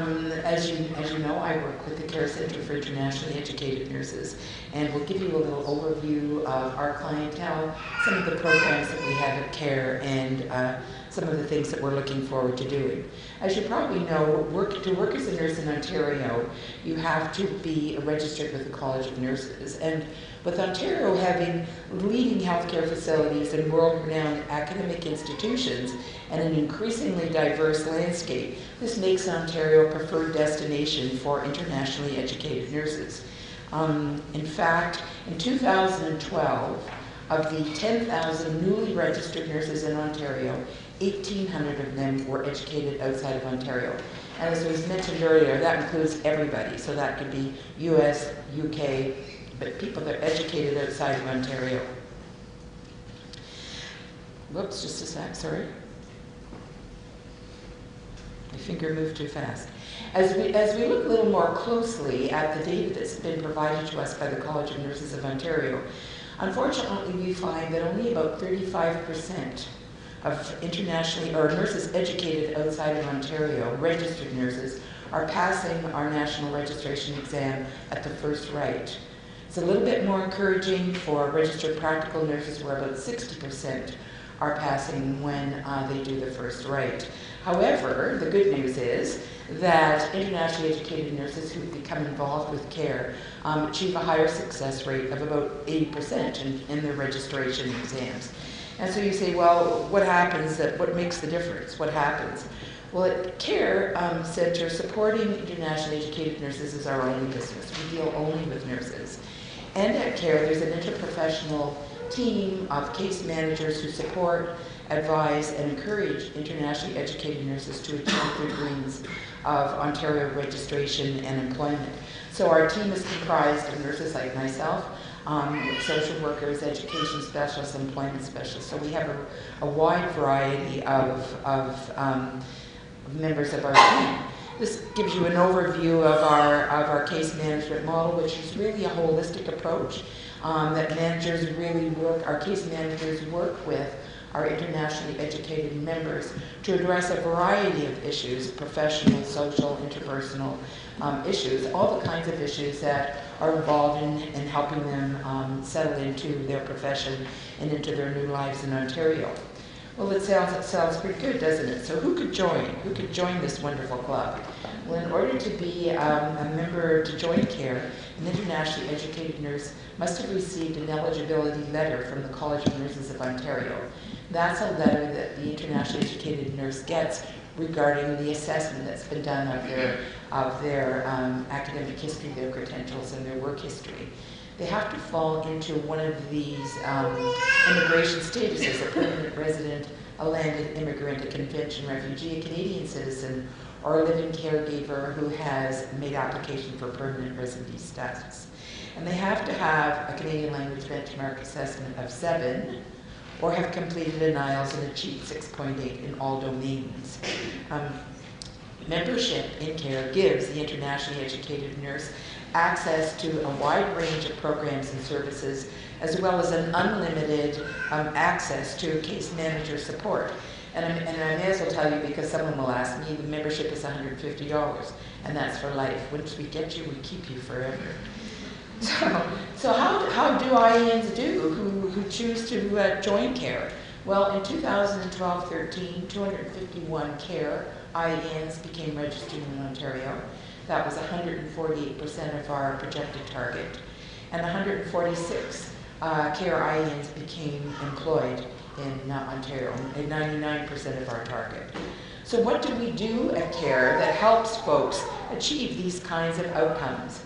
As you know, I work with the Care Center for Internationally Educated Nurses, and we'll give you a little overview of our clientele, some of the programs that we have at Care, and some of the things that we're looking forward to doing. As you probably know, to work as a nurse in Ontario, you have to be registered with the College of Nurses, and with Ontario having leading healthcare facilities and world-renowned academic institutions and an increasingly diverse landscape, this makes Ontario a preferred destination for internationally educated nurses. In fact, in 2012, of the 10,000 newly registered nurses in Ontario, 1,800 of them were educated outside of Ontario. And as was mentioned earlier, that includes everybody. So that could be US, UK, but people that are educated outside of Ontario. Whoops, just a sec, sorry. My finger moved too fast. As we look a little more closely at the data that's been provided to us by the College of Nurses of Ontario, unfortunately we find that only about 35% of internationally, or nurses educated outside of Ontario, registered nurses, are passing our national registration exam at the first right. It's a little bit more encouraging for registered practical nurses, where about 60% are passing when they do the first right. However, the good news is that internationally educated nurses who become involved with Care achieve a higher success rate of about 80% in their registration exams. And so you say, well, what happens, what makes the difference? What happens? Well, at Care Center, supporting internationally educated nurses is our only business. We deal only with nurses. And at Care, there's an interprofessional team of case managers who support, advise, and encourage internationally educated nurses to achieve their dreams of Ontario registration and employment. So our team is comprised of nurses like myself, social workers, education specialists, employment specialists. So we have a wide variety of members of our team. This gives you an overview of our case management model, which is really a holistic approach that managers really work, our case managers work with our internationally educated members to address a variety of issues, professional, social, interpersonal issues, all the kinds of issues that are involved in helping them settle into their profession and into their new lives in Ontario. Well, it sounds pretty good, doesn't it? So who could join? Who could join this wonderful club? Well, in order to be a member to join Care, an internationally educated nurse must have received an eligibility letter from the College of Nurses of Ontario. That's a letter that the internationally educated nurse gets regarding the assessment that's been done of their academic history, their credentials, and their work history. They have to fall into one of these immigration statuses: a permanent resident, a landed immigrant, a convention refugee, a Canadian citizen, or a living caregiver who has made application for permanent residence status. And they have to have a Canadian language benchmark assessment of 7, or have completed an IELTS and achieved 6.8 in all domains. Membership in Care gives the internationally educated nurse access to a wide range of programs and services, as well as an unlimited access to case manager support. And I may as well tell you, because someone will ask me, the membership is $150, and that's for life. Once we get you, we keep you forever. So how do IENs do who choose to join Care? Well, in 2012-13, 251 Care IENs became registered in Ontario. That was 148% of our projected target. And 146 Care IENs became employed in Ontario, and 99% of our target. So what do we do at Care that helps folks achieve these kinds of outcomes?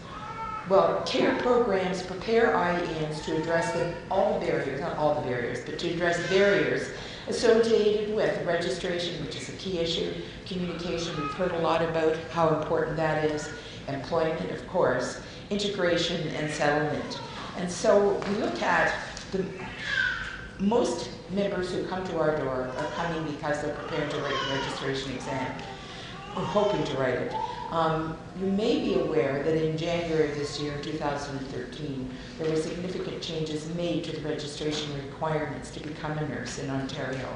Well, Care programs prepare IENs to address all the barriers, not all the barriers, but to address barriers associated with registration, which is a key issue, communication, we've heard a lot about how important that is, employment, of course, integration, and settlement. And so we look at most members who come to our door are coming because they're preparing to write the registration exam, or hoping to write it. You may be aware that in January of this year, 2013, there were significant changes made to the registration requirements to become a nurse in Ontario.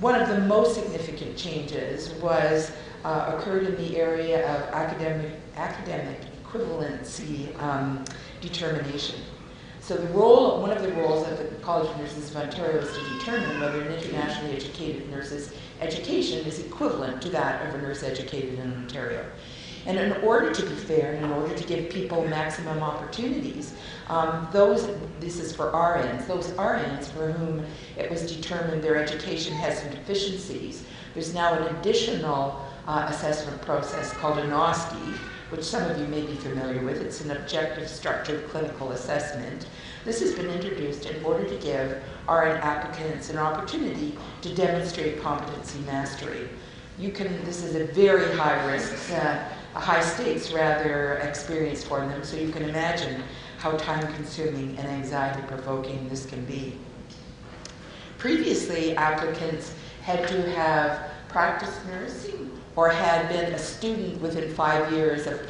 One of the most significant changes was occurred in the area of academic equivalency determination. So one of the roles of the College of Nurses of Ontario is to determine whether an internationally educated nurse's education is equivalent to that of a nurse educated in Ontario. And in order to be fair, and in order to give people maximum opportunities, this is for RNs, those RNs for whom it was determined their education has some deficiencies, there's now an additional assessment process called an OSCE, which some of you may be familiar with. It's an objective structured clinical assessment. This has been introduced in order to give RN applicants an opportunity to demonstrate competency mastery. This is a very high risk, a high stakes rather experience for them, so you can imagine how time consuming and anxiety provoking this can be. Previously, applicants had to have practiced nursing or had been a student within 5 years of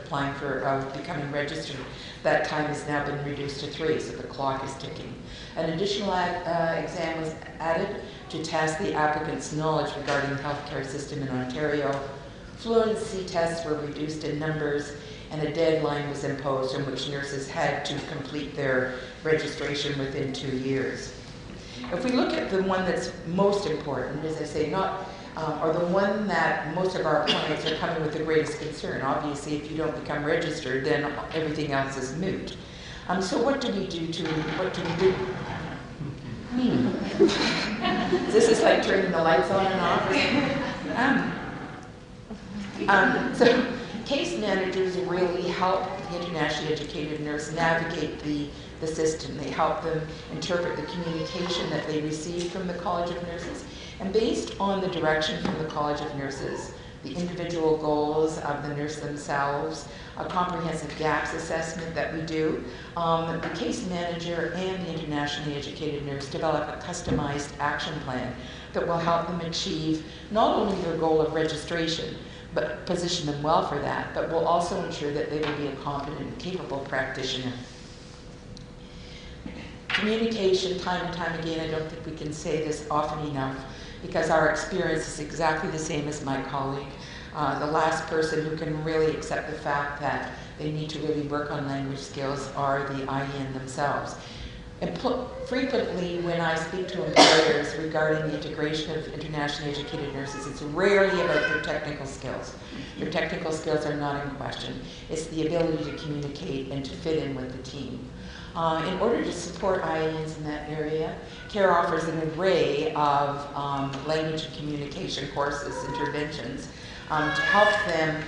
becoming registered. That time has now been reduced to 3, so the clock is ticking. An additional exam was added to test the applicant's knowledge regarding the healthcare system in Ontario. Fluency tests were reduced in numbers, and a deadline was imposed in which nurses had to complete their registration within 2 years. If we look at the one that's most important, as I say, or the one that most of our clients are coming with the greatest concern. Obviously, if you don't become registered, then everything else is moot. So what do we do? This is like turning the lights on and off. So case managers really help the internationally educated nurse navigate the system. They help them interpret the communication that they receive from the College of Nurses. And based on the direction from the College of Nurses, the individual goals of the nurse themselves, a comprehensive gaps assessment that we do, the case manager and the internationally educated nurse develop a customized action plan that will help them achieve not only their goal of registration, but position them well for that, but will also ensure that they will be a competent and capable practitioner. Communication, time and time again, I don't think we can say this often enough, because our experience is exactly the same as my colleague. The last person who can really accept the fact that they need to really work on language skills are the IN themselves. Frequently, when I speak to employers regarding the integration of internationally educated nurses, it's rarely about their technical skills. Their technical skills are not in question. It's the ability to communicate and to fit in with the team. In order to support INs in that area, CARE offers an array of language and communication courses, interventions, to help them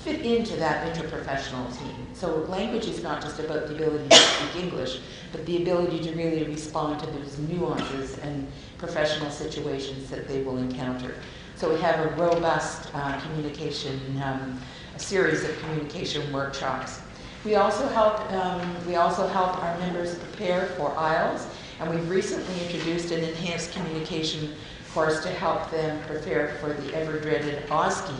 fit into that interprofessional team. So language is not just about the ability to speak English, but the ability to really respond to those nuances and professional situations that they will encounter. So we have a robust a series of communication workshops. We also help our members prepare for IELTS, and we've recently introduced an enhanced communication course to help them prepare for the ever-dreaded OSCE.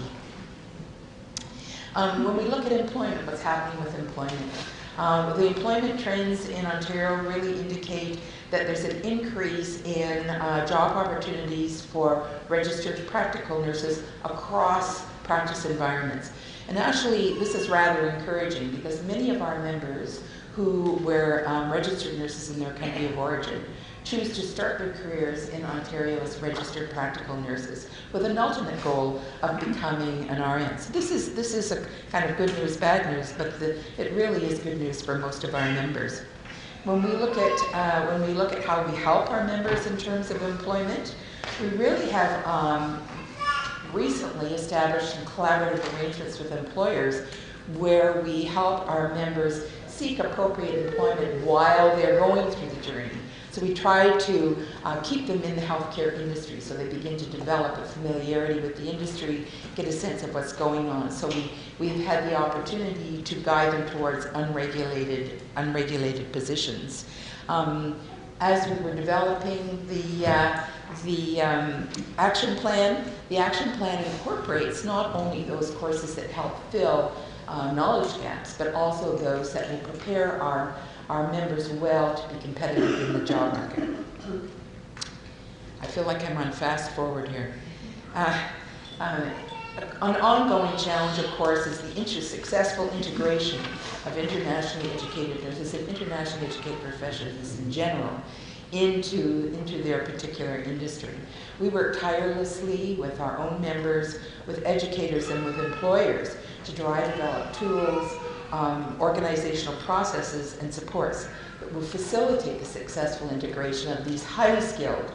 When we look at employment, what's happening with employment? The employment trends in Ontario really indicate that there's an increase in job opportunities for registered practical nurses across practice environments. And actually, this is rather encouraging because many of our members who were registered nurses in their country of origin choose to start their careers in Ontario as registered practical nurses with an ultimate goal of becoming an RN. So this is a kind of good news, bad news, but it really is good news for most of our members. When we look at how we help our members in terms of employment, we really have recently established some collaborative arrangements with employers where we help our members seek appropriate employment while they're going through the journey. So we try to keep them in the healthcare industry so they begin to develop a familiarity with the industry, get a sense of what's going on. So we've had the opportunity to guide them towards unregulated positions. As we were developing the action plan incorporates not only those courses that help fill knowledge gaps, but also those that will prepare our members well to be competitive in the job market. I feel like I'm on fast forward here. An ongoing challenge, of course, is the successful integration of internationally educated nurses and internationally educated professionals in general into their particular industry. We work tirelessly with our own members, with educators, and with employers to try to develop tools, organizational processes, and supports that will facilitate the successful integration of these highly skilled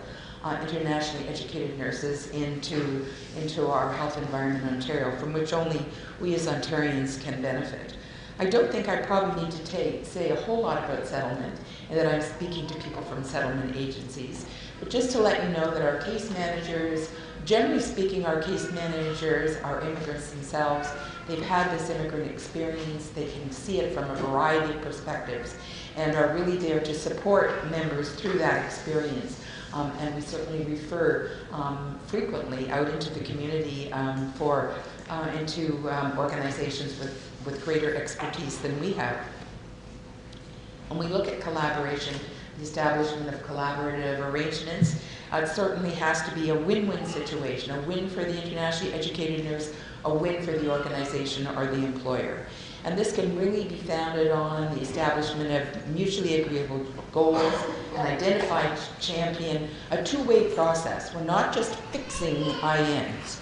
internationally educated nurses into our health environment in Ontario, from which only we as Ontarians can benefit. I don't think I probably need to say a whole lot about settlement, and that I'm speaking to people from settlement agencies. But just to let you know that our case managers, generally speaking, our case managers are immigrants themselves. They've had this immigrant experience. They can see it from a variety of perspectives and are really there to support members through that experience. And we certainly refer frequently out into the community into organizations with greater expertise than we have. When we look at collaboration, the establishment of collaborative arrangements, it certainly has to be a win-win situation, a win for the internationally educated nurse, a win for the organization or the employer. And this can really be founded on the establishment of mutually agreeable goals, an identified champion, a two-way process. We're not just fixing INs.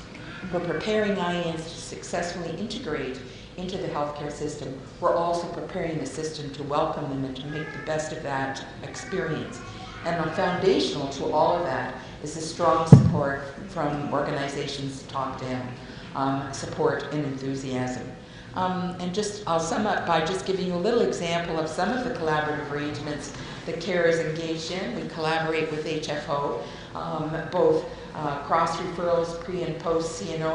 We're preparing INs to successfully integrate into the healthcare system. We're also preparing the system to welcome them and to make the best of that experience. And foundational to all of that is the strong support from organizations top down, support and enthusiasm. I'll sum up by just giving you a little example of some of the collaborative arrangements that CARE is engaged in. We collaborate with HFO, both cross referrals, pre and post CNO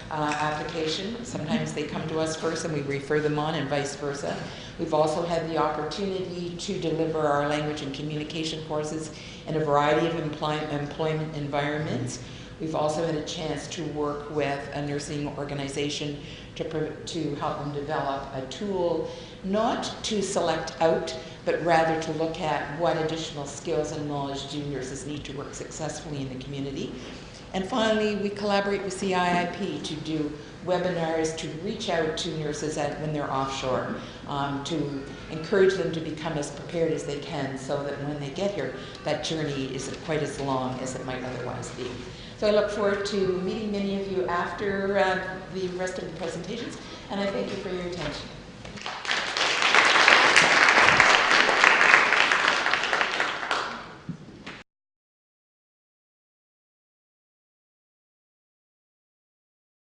application. Sometimes they come to us first and we refer them on, and vice versa. We've also had the opportunity to deliver our language and communication courses in a variety of employment environments. We've also had a chance to work with a nursing organization to help them develop a tool, not to select out, but rather to look at what additional skills and knowledge do nurses need to work successfully in the community. And finally, we collaborate with CIIP to do webinars to reach out to nurses when they're offshore, to encourage them to become as prepared as they can so that when they get here, that journey isn't quite as long as it might otherwise be. So I look forward to meeting many of you after the rest of the presentations, and I thank you for your attention.